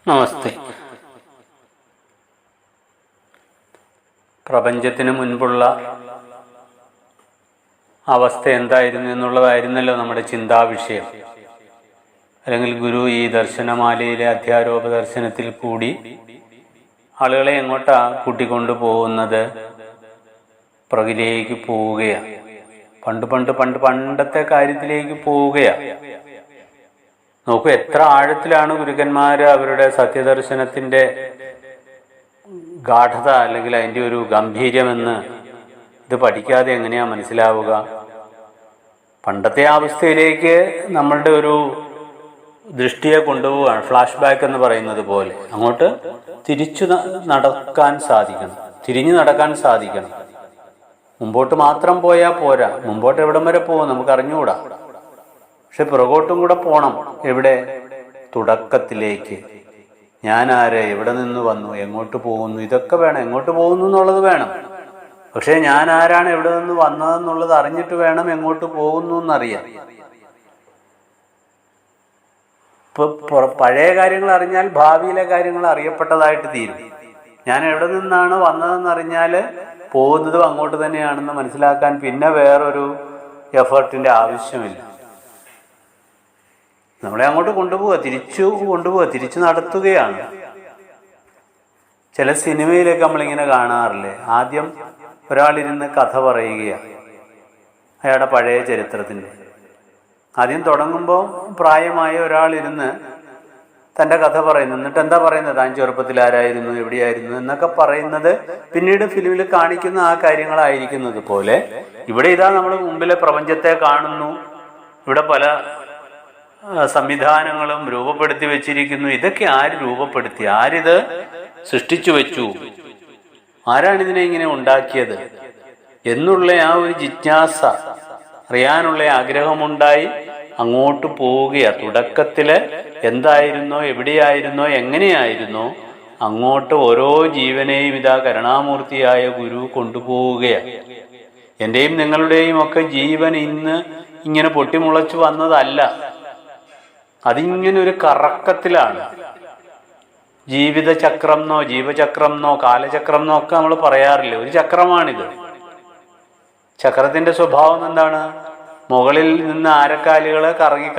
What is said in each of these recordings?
നമസ്തേ. പ്രപഞ്ചത്തിന് മുൻപുള്ള അവസ്ഥ എന്തായിരുന്നു എന്നുള്ളതായിരുന്നല്ലോ നമ്മുടെ ചിന്താവിഷയം. അല്ലെങ്കിൽ ഗുരു ഈ ദർശനമാലയിലെ അധ്യാരോപ ദർശനത്തിൽ കൂടി ആളുകളെ എങ്ങോട്ടാ കൂട്ടിക്കൊണ്ടു പോകുന്നത്? പ്രകൃതിയിലേക്ക് പോവുകയാണ്. പണ്ടത്തെ കാര്യത്തിലേക്ക് പോവുകയാണ്. നോക്കൂ, എത്ര ആഴത്തിലാണ് ഗുരുക്കന്മാര് അവരുടെ സത്യദർശനത്തിന്റെ ഗാഠത അല്ലെങ്കിൽ അതിൻ്റെ ഒരു ഗംഭീര്യമെന്ന് ഇത് പഠിക്കാതെ എങ്ങനെയാ മനസ്സിലാവുക? പണ്ടത്തെ അവസ്ഥയിലേക്ക് നമ്മളുടെ ഒരു ദൃഷ്ടിയെ കൊണ്ടുപോവുകയാണ്. ഫ്ലാഷ് ബാക്ക് എന്ന് പറയുന്നത് പോലെ അങ്ങോട്ട് തിരിഞ്ഞു നടക്കാൻ സാധിക്കണം. മുമ്പോട്ട് മാത്രം പോയാൽ പോരാ. മുമ്പോട്ട് എവിടം വരെ പോകും നമുക്ക് അറിഞ്ഞുകൂടാ. പക്ഷെ പുറകോട്ടും കൂടെ പോണം. എവിടെ? തുടക്കത്തിലേക്ക്. ഞാനാര്, എവിടെ നിന്ന് വന്നു, എങ്ങോട്ട് പോകുന്നു, ഇതൊക്കെ വേണം. എങ്ങോട്ട് പോകുന്നു എന്നുള്ളത് വേണം. പക്ഷെ ഞാൻ ആരാണ്, എവിടെ നിന്ന് വന്നതെന്നുള്ളത് അറിഞ്ഞിട്ട് വേണം എങ്ങോട്ട് പോകുന്നു എന്നറിയാം. ഇപ്പൊ പഴയ കാര്യങ്ങൾ അറിഞ്ഞാൽ ഭാവിയിലെ കാര്യങ്ങൾ അറിയപ്പെട്ടതായിട്ട് തീരും. ഞാൻ എവിടെ നിന്നാണ് വന്നതെന്ന് അറിഞ്ഞാൽ പോകുന്നതും അങ്ങോട്ട് തന്നെയാണെന്ന് മനസ്സിലാക്കാൻ പിന്നെ വേറൊരു എഫേർട്ടിന്റെ ആവശ്യമില്ല. നമ്മളെ അങ്ങോട്ട് തിരിച്ചു നടത്തുകയാണ്. ചില സിനിമയിലൊക്കെ നമ്മളിങ്ങനെ കാണാറില്ലേ, ആദ്യം ഒരാളിരുന്ന് കഥ പറയുകയാണ് അയാളുടെ പഴയ ചരിത്രത്തിൻ്റെ. ആദ്യം തുടങ്ങുമ്പോൾ പ്രായമായ ഒരാളിരുന്ന് തൻ്റെ കഥ പറയുന്നു. എന്നിട്ട് എന്താ പറയുന്നത്? താൻ ചെറുപ്പത്തിൽ ആരായിരുന്നു, എവിടെയായിരുന്നു എന്നൊക്കെ പറയുന്നത് പിന്നീട് ഫിലിമിൽ കാണിക്കുന്ന ആ കാര്യങ്ങളായിരിക്കുന്നത് പോലെ ഇവിടെ ഇതാ നമ്മൾ മുമ്പിലെ പ്രപഞ്ചത്തെ കാണുന്നു. ഇവിടെ പല സംവിധാനങ്ങളും രൂപപ്പെടുത്തി വെച്ചിരിക്കുന്നു. ഇതൊക്കെ ആര് രൂപപ്പെടുത്തി? ആരിത് സൃഷ്ടിച്ചു വെച്ചു? ആരാണിതിനെ ഇങ്ങനെ ഉണ്ടാക്കിയത് എന്നുള്ള ആ ഒരു ജിജ്ഞാസ അറിയാനുള്ള ആഗ്രഹമുണ്ടായി അങ്ങോട്ട് പോവുകയാ. തുടക്കത്തില് എന്തായിരുന്നോ, എവിടെയായിരുന്നോ, എങ്ങനെയായിരുന്നോ അങ്ങോട്ട് ഓരോ ജീവനെയും ഇതാ കരുണാമൂർത്തിയായ ഗുരു കൊണ്ടുപോവുകയാണ്. എന്റെയും നിങ്ങളുടെയും ഒക്കെ ജീവൻ ഇന്ന് ഇങ്ങനെ പൊട്ടിമുളച്ചു വന്നതല്ല. അതിങ്ങനെ ഒരു കറക്കത്തിലാണ്. ജീവിതചക്രം എന്നോ ജീവചക്രം എന്നോ കാലചക്രം എന്നോ ഒക്കെ നമ്മൾ പറയാറില്ലേ, ഒരു ചക്രമാണിത്. ചക്രത്തിന്റെ സ്വഭാവം എന്താണ്? മുകളിൽ നിന്ന് ആരക്കാലുകൾ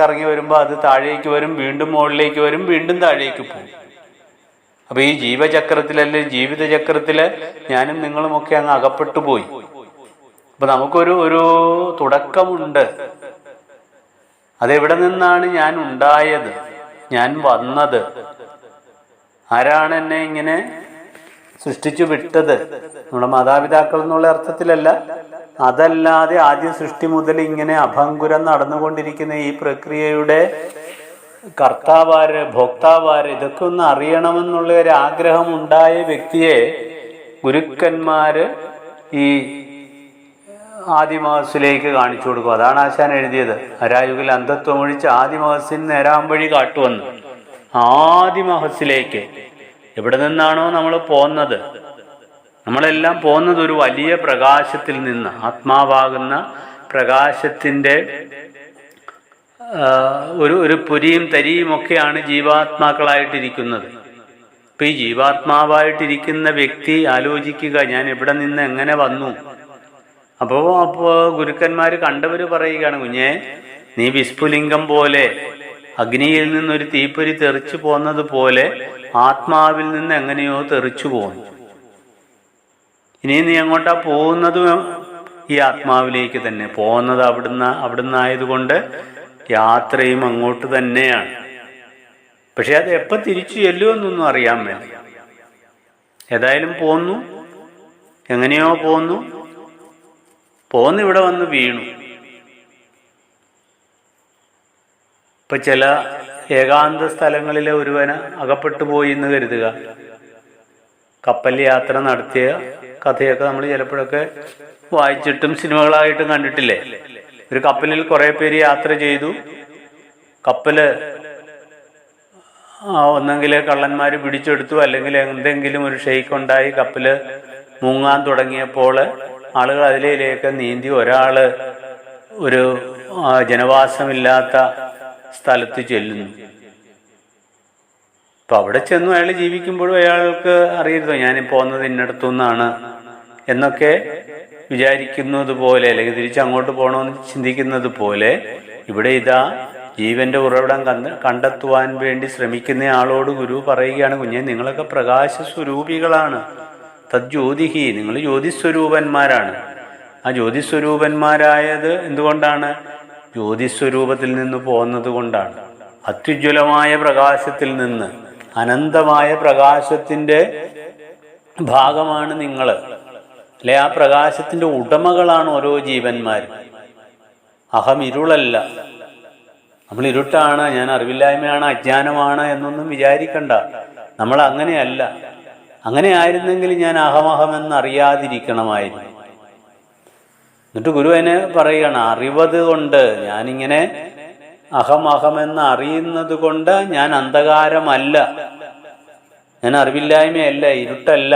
കറങ്ങി വരുമ്പോൾ അത് താഴേക്ക് വരും, വീണ്ടും മുകളിലേക്ക് വരും, വീണ്ടും താഴേക്ക് പോകും. അപ്പൊ ഈ ജീവചക്രത്തിലല്ലേ, ജീവിതചക്രത്തില് ഞാനും നിങ്ങളുമൊക്കെ അങ്ങ് അകപ്പെട്ടു പോയി. അപ്പൊ നമുക്കൊരു തുടക്കമുണ്ട്. അതെവിടെ നിന്നാണ് ഞാൻ ഉണ്ടായത്, ഞാൻ വന്നത്, ആരാണ് എന്നെ ഇങ്ങനെ സൃഷ്ടിച്ചു വിട്ടത്? നമ്മുടെ മാതാപിതാക്കൾ എന്നുള്ള അർത്ഥത്തിലല്ല, അതല്ലാതെ ആദ്യ സൃഷ്ടി മുതൽ ഇങ്ങനെ അഭംഗുരം നടന്നുകൊണ്ടിരിക്കുന്ന ഈ പ്രക്രിയയുടെ കർത്താവാര്, ഭോക്താവാര്, ഇതൊക്കെ ഒന്ന് അറിയണമെന്നുള്ള ഒരു ആഗ്രഹം ഉണ്ടായ വ്യക്തിയെ ഗുരുക്കന്മാര് ഈ ആദിമഹസിലേക്ക് കാണിച്ചു കൊടുക്കും. അതാണ് ആശാൻ എഴുതിയത്. അരായുഗിൽ അന്ധത്വമൊഴിച്ച് ആദിമഹസിന് നേരാം വഴി കാട്ടുവന്നു. ആദിമഹസിലേക്ക് എവിടെ നിന്നാണോ നമ്മൾ പോന്നത്, നമ്മളെല്ലാം പോകുന്നത് ഒരു വലിയ പ്രകാശത്തിൽ നിന്ന്, ആത്മാവാകുന്ന പ്രകാശത്തിൻ്റെ ഒരു പുരിയും തരിയും ഒക്കെയാണ് ജീവാത്മാക്കളായിട്ടിരിക്കുന്നത്. ഇപ്പൊ ഈ ജീവാത്മാവായിട്ടിരിക്കുന്ന വ്യക്തി ആലോചിക്കുക, ഞാൻ എവിടെ നിന്ന് എങ്ങനെ വന്നു? അപ്പോ ഗുരുക്കന്മാര് കണ്ടവര് പറയുകയാണ്, കുഞ്ഞെ, നീ വിസ്ഫുലിംഗം പോലെ അഗ്നിയിൽ നിന്നൊരു തീപ്പൊരി തെറിച്ചു പോന്നത് പോലെ ആത്മാവിൽ നിന്ന് എങ്ങനെയോ തെറിച്ചു പോകുന്നു. ഇനി നീ എങ്ങോട്ടാ പോകുന്നത്? ഈ ആത്മാവിലേക്ക് തന്നെ പോകുന്നത്. അവിടുന്ന് ആയതുകൊണ്ട് യാത്രയും അങ്ങോട്ട് തന്നെയാണ്. പക്ഷെ അത് എപ്പോൾ തിരിച്ചു ചെല്ലുമെന്നൊന്നും അറിയാൻ വേണ്ടി ഏതായാലും പോന്നു, എങ്ങനെയോ പോന്നു ഇവിടെ വന്ന് വീണു. ഇപ്പൊ ചില ഏകാന്ത സ്ഥലങ്ങളിലെ ഒരുവന് അകപ്പെട്ടു പോയി എന്ന് കരുതുക. കപ്പൽ യാത്ര നടത്തിയ കഥയൊക്കെ നമ്മൾ ചിലപ്പോഴൊക്കെ വായിച്ചിട്ടും സിനിമകളായിട്ടും കണ്ടിട്ടില്ലേ? ഒരു കപ്പലിൽ കുറെ പേര് യാത്ര ചെയ്തു. കപ്പല് ഒന്നെങ്കിൽ കള്ളന്മാര് പിടിച്ചെടുത്തു, അല്ലെങ്കിൽ എന്തെങ്കിലും ഒരു ഷെയ്ക്കുണ്ടായി കപ്പല് മുങ്ങാൻ തുടങ്ങിയപ്പോൾ ആളുകൾ അതിലേക്ക് നീന്തി. ഒരാള് ഒരു ജനവാസമില്ലാത്ത സ്ഥലത്ത് ചെല്ലുന്നു. അപ്പം അവിടെ ചെന്നു അയാൾ ജീവിക്കുമ്പോഴും അയാൾക്ക് അറിയരുതോ ഞാൻ പോകുന്നത് ഇന്നടത്തുനിന്നാണ് എന്നൊക്കെ വിചാരിക്കുന്നത് പോലെ, അല്ലെങ്കിൽ തിരിച്ച് അങ്ങോട്ട് പോകണമെന്ന് ചിന്തിക്കുന്നത് പോലെ ഇവിടെ ഇതാ ജീവന്റെ ഉറവിടം കണ്ടെത്തുവാൻ വേണ്ടി ശ്രമിക്കുന്ന ആളോട് ഗുരു പറയുകയാണ്, കുഞ്ഞെ നിങ്ങളൊക്കെ പ്രകാശ സ്വരൂപികളാണ്. തജ്ജ്യോതിഹി, നിങ്ങൾ ജ്യോതിസ്വരൂപന്മാരാണ്. ആ ജ്യോതിസ്വരൂപന്മാരായത് എന്തുകൊണ്ടാണ്? ജ്യോതിസ്വരൂപത്തിൽ നിന്ന് പോകുന്നത് കൊണ്ടാണ്. അത്യുജ്വലമായ പ്രകാശത്തിൽ നിന്ന്, അനന്തമായ പ്രകാശത്തിൻ്റെ ഭാഗമാണ് നിങ്ങൾ, അല്ലെ? ആ പ്രകാശത്തിൻ്റെ ഉടമകളാണ് ഓരോ ജീവന്മാരും. അഹം ഇരുളല്ല, നമ്മൾ ഇരുട്ടാണ്, ഞാൻ അറിവില്ലായ്മയാണ്, അജ്ഞാനമാണ് എന്നൊന്നും വിചാരിക്കണ്ട. നമ്മൾ അങ്ങനെയല്ല. അങ്ങനെ ആയിരുന്നെങ്കിൽ ഞാൻ അഹമഹമെന്നറിയാതിരിക്കണമായിരുന്നു. എന്നിട്ട് ഗുരു അതിനെ പറയുകയാണ്, അറിവത് കൊണ്ട്, ഞാനിങ്ങനെ അഹമഹമെന്ന് അറിയുന്നത് കൊണ്ട് ഞാൻ അന്ധകാരമല്ല, ഞാൻ അറിവില്ലായ്മയല്ല, ഇരുട്ടല്ല.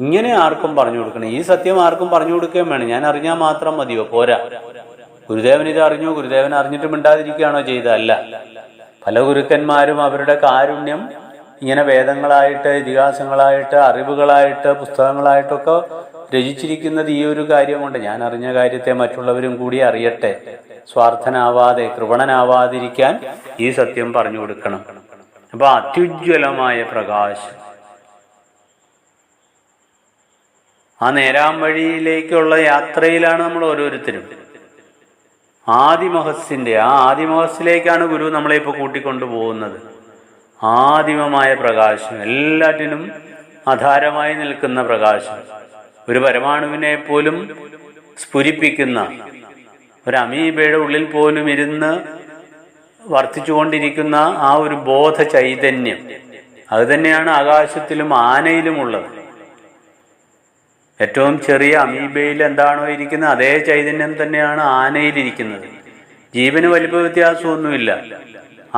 ഇങ്ങനെ ആർക്കും പറഞ്ഞു കൊടുക്കണം. ഈ സത്യം ആർക്കും പറഞ്ഞു കൊടുക്കുകയും വേണം. ഞാൻ അറിഞ്ഞാൽ മാത്രം മതിയോ? പോരാ. ഗുരുദേവൻ ഇത് അറിഞ്ഞു, ഗുരുദേവൻ അറിഞ്ഞിട്ട് മിണ്ടാതിരിക്കുകയാണോ ചെയ്തല്ല. പല ഗുരുക്കന്മാരും അവരുടെ കാരുണ്യം ഇങ്ങനെ വേദങ്ങളായിട്ട്, ഇതിഹാസങ്ങളായിട്ട്, അറിവുകളായിട്ട്, പുസ്തകങ്ങളായിട്ടൊക്കെ രചിച്ചിരിക്കുന്നത് ഈ ഒരു കാര്യം കൊണ്ട്. ഞാൻ അറിഞ്ഞ കാര്യത്തെ മറ്റുള്ളവരും കൂടി അറിയട്ടെ, സ്വാർത്ഥനാവാതെ, കൃപണനാവാതിരിക്കാൻ ഈ സത്യം പറഞ്ഞു കൊടുക്കണം. അപ്പൊ അത്യുജ്വലമായ പ്രകാശം, ആ നേരാം വഴിയിലേക്കുള്ള യാത്രയിലാണ് നമ്മൾ ഓരോരുത്തരും. ആദിമഹസ്സിന്റെ ആ ആദിമഹസ്സിലേക്കാണ് ഗുരു നമ്മളെ ഇപ്പോൾ കൂട്ടിക്കൊണ്ടു പോകുന്നത്. ആദിമമായ പ്രകാശം, എല്ലാറ്റിനും ആധാരമായി നിൽക്കുന്ന പ്രകാശം, ഒരു പരമാണുവിനെ പോലും സ്ഫുരിപ്പിക്കുന്ന, ഒരു അമീബയുടെ ഉള്ളിൽ പോലും ഇരുന്ന് വർത്തിച്ചുകൊണ്ടിരിക്കുന്ന ആ ഒരു ബോധ ചൈതന്യം, അത് തന്നെയാണ് ആകാശത്തിലും ആനയിലുമുള്ളത്. ഏറ്റവും ചെറിയ അമീബയിൽ എന്താണോ ഇരിക്കുന്നത് അതേ ചൈതന്യം തന്നെയാണ് ആനയിലിരിക്കുന്നത്. ജീവന് വലിപ്പ വ്യത്യാസമൊന്നുമില്ല.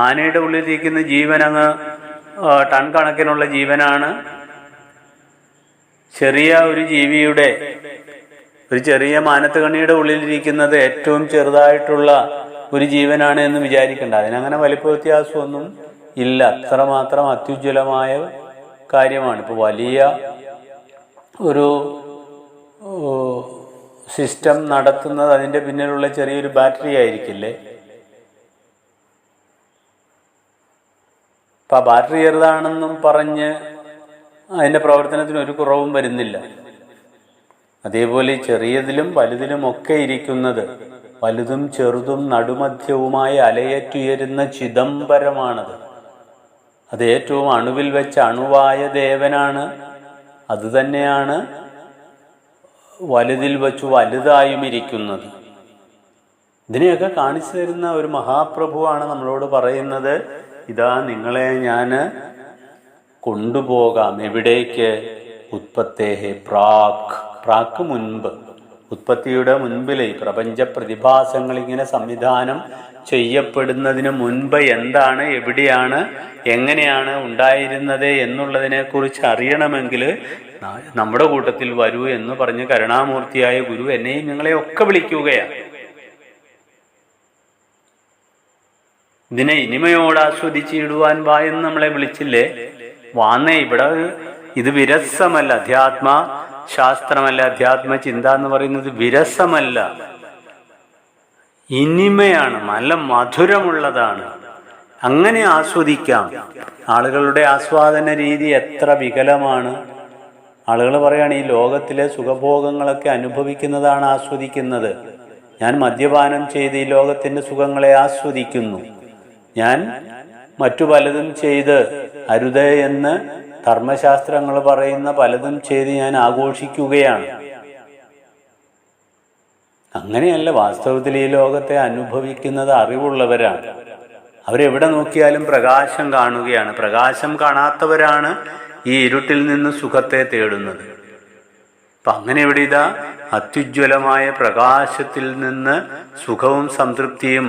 ആനയുടെ ഉള്ളിലിരിക്കുന്ന ജീവൻ അങ്ങ് ടൺ കണക്കിനുള്ള ജീവനാണ്. ചെറിയ ഒരു ജീവിയുടെ, ഒരു ചെറിയ മാനത്തുകണിയുടെ ഉള്ളിലിരിക്കുന്നത് ഏറ്റവും ചെറുതായിട്ടുള്ള ഒരു ജീവനാണ് എന്ന് വിചാരിക്കേണ്ട. അതിനങ്ങനെ വലിപ്പ വ്യത്യാസമൊന്നും ഇല്ല. അത്രമാത്രം അത്യുജ്വലമായ കാര്യമാണ്. ഇപ്പോൾ വലിയ ഒരു സിസ്റ്റം നടത്തുന്നത് അതിൻ്റെ പിന്നിലുള്ള ചെറിയൊരു ബാറ്ററി ആയിരിക്കില്ലേ? അപ്പം ആ ബാറ്ററി ചെറുതാണെന്നും പറഞ്ഞ് അതിൻ്റെ പ്രവർത്തനത്തിന് ഒരു കുറവും വരുന്നില്ല. അതേപോലെ ചെറിയതിലും വലുതിലുമൊക്കെ ഇരിക്കുന്നത്, വലുതും ചെറുതും നടുമധ്യവുമായി അലയറ്റുയരുന്ന ചിദംബരമാണത്. അത് ഏറ്റവും അണുവിൽ വെച്ച അണുവായ ദേവനാണ്. അതുതന്നെയാണ് വലുതിൽ വച്ചു വലുതായും ഇരിക്കുന്നത്. ഇതിനെയൊക്കെ കാണിച്ചു തരുന്ന ഒരു മഹാപ്രഭുവാണ് നമ്മളോട് പറയുന്നത്, ഇതാ നിങ്ങളെ ഞാൻ കൊണ്ടുപോകാം. എവിടേക്ക്? ഉത്പത്തേഹേ പ്രാക്ക് മുൻപ്, ഉത്പത്തിയുടെ മുൻപിലെ പ്രപഞ്ച പ്രതിഭാസങ്ങൾ ഇങ്ങനെ സംവിധാനം ചെയ്യപ്പെടുന്നതിന് മുൻപ് എന്താണ്, എവിടെയാണ്, എങ്ങനെയാണ് ഉണ്ടായിരുന്നത് എന്നുള്ളതിനെ കുറിച്ച് അറിയണമെങ്കിൽ നമ്മുടെ കൂട്ടത്തിൽ വരൂ എന്ന് പറഞ്ഞ് കരുണാമൂർത്തിയായ ഗുരു എന്നെയും നിങ്ങളെയും ഒക്കെ വിളിക്കുകയാണ്. ഇതിനെ ഇനിമയോട് ആസ്വദിച്ചിടുവാൻ വാ എന്ന് നമ്മളെ വിളിച്ചില്ലേ? വാന്നേ, ഇവിടെ ഇത് വിരസമല്ല. അധ്യാത്മ ശാസ്ത്രമല്ല, അധ്യാത്മ ചിന്ത എന്ന് പറയുന്നത് വിരസമല്ല, ഇനിമയാണ്, നല്ല മധുരമുള്ളതാണ്. അങ്ങനെ ആസ്വദിക്കാം. ആളുകളുടെ ആസ്വാദന രീതി എത്ര വികലമാണ്. ആളുകൾ പറയാണ് ഈ ലോകത്തിലെ സുഖഭോഗങ്ങളൊക്കെ അനുഭവിക്കുന്നതാണ് ആസ്വദിക്കുന്നത്. ഞാൻ മദ്യപാനം ചെയ്ത് ഈ ലോകത്തിൻ്റെ സുഖങ്ങളെ ആസ്വദിക്കുന്നു. ഞാൻ മറ്റു പലതും ചെയ്ത്, അരുത് എന്ന് ധർമ്മശാസ്ത്രങ്ങൾ പറയുന്ന പലതും ചെയ്ത് ഞാൻ ആഘോഷിക്കുകയാണ്. അങ്ങനെയല്ല. വാസ്തവത്തിൽ ഈ ലോകത്തെ അനുഭവിക്കുന്നത് അറിവുള്ളവരാണ്. അവരെവിടെ നോക്കിയാലും പ്രകാശം കാണുകയാണ്. പ്രകാശം കാണാത്തവരാണ് ഈ ഇരുട്ടിൽ നിന്ന് സുഖത്തെ തേടുന്നത്. അപ്പം അങ്ങനെ ഇവിടെ ഇതാ അത്യുജ്വലമായ പ്രകാശത്തിൽ നിന്ന് സുഖവും സംതൃപ്തിയും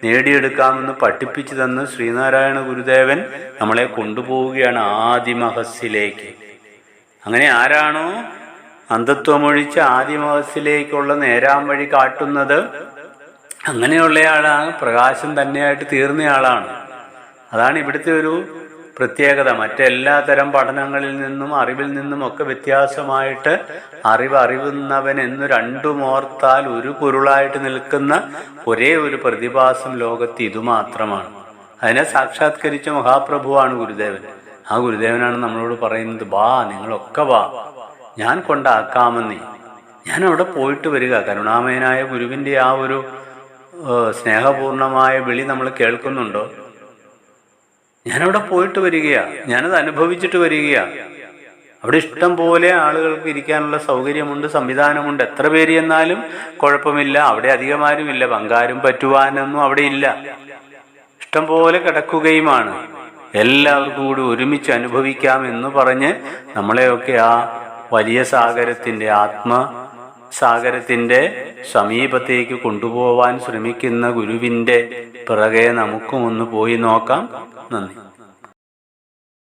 നേടിയെടുക്കാമെന്ന് പഠിപ്പിച്ചു തന്ന് ശ്രീനാരായണ ഗുരുദേവൻ നമ്മളെ കൊണ്ടുപോവുകയാണ് ആദിമഹസ്സിലേക്ക്. അങ്ങനെ ആരാണോ അന്ധത്വമൊഴിച്ച് ആദിമഹസ്സിലേക്കുള്ള നേരാം വഴി കാട്ടുന്നത്, അങ്ങനെയുള്ളയാളാണ്, പ്രകാശം തന്നെയായിട്ട് തീർന്നയാളാണ്. അതാണ് ഇവിടുത്തെ ഒരു പ്രത്യേകത. മറ്റെല്ലാ തരം പഠനങ്ങളിൽ നിന്നും അറിവിൽ നിന്നുമൊക്കെ വ്യത്യാസമായിട്ട് അറിവുന്നവൻ എന്ന് രണ്ടുമോർത്താൽ ഒരു പൊരുളായിട്ട് നിൽക്കുന്ന ഒരേ ഒരു പ്രതിഭാസം ലോകത്ത് ഇതുമാത്രമാണ്. അതിനെ സാക്ഷാത്കരിച്ച മഹാപ്രഭുവാണ് ഗുരുദേവൻ. ആ ഗുരുദേവനാണ് നമ്മളോട് പറയുന്നത്, വാ, നിങ്ങളൊക്കെ വാ, ഞാൻ കൊണ്ടാക്കാമെന്നേ. ഞാൻ അവിടെ പോയിട്ട് വരിക. കരുണാമയനായ ഗുരുവിൻ്റെ ആ ഒരു സ്നേഹപൂർണമായ വിളി നമ്മൾ കേൾക്കുന്നുണ്ടോ? ഞാനവിടെ പോയിട്ട് വരികയാണ്, ഞാനത് അനുഭവിച്ചിട്ട് വരികയാണ്. അവിടെ ഇഷ്ടം പോലെ ആളുകൾക്ക് ഇരിക്കാനുള്ള സൗകര്യമുണ്ട്, സംവിധാനമുണ്ട്. എത്ര പേര് എന്നാലും കുഴപ്പമില്ല. അവിടെ അധികമാരുമില്ല, പങ്കാരും പറ്റുവാനൊന്നും അവിടെ ഇല്ല. ഇഷ്ടം പോലെ കിടക്കുകയുമാണ്. എല്ലാവർക്കും കൂടി ഒരുമിച്ച് അനുഭവിക്കാം എന്ന് പറഞ്ഞ് നമ്മളെയൊക്കെ ആ വലിയ സാഗരത്തിൻ്റെ, ആത്മസാഗരത്തിൻ്റെ സമീപത്തേക്ക് കൊണ്ടുപോവാൻ ശ്രമിക്കുന്ന ഗുരുവിൻ്റെ പിറകെ നമുക്കും ഒന്ന് പോയി നോക്കാം. നന്ദി.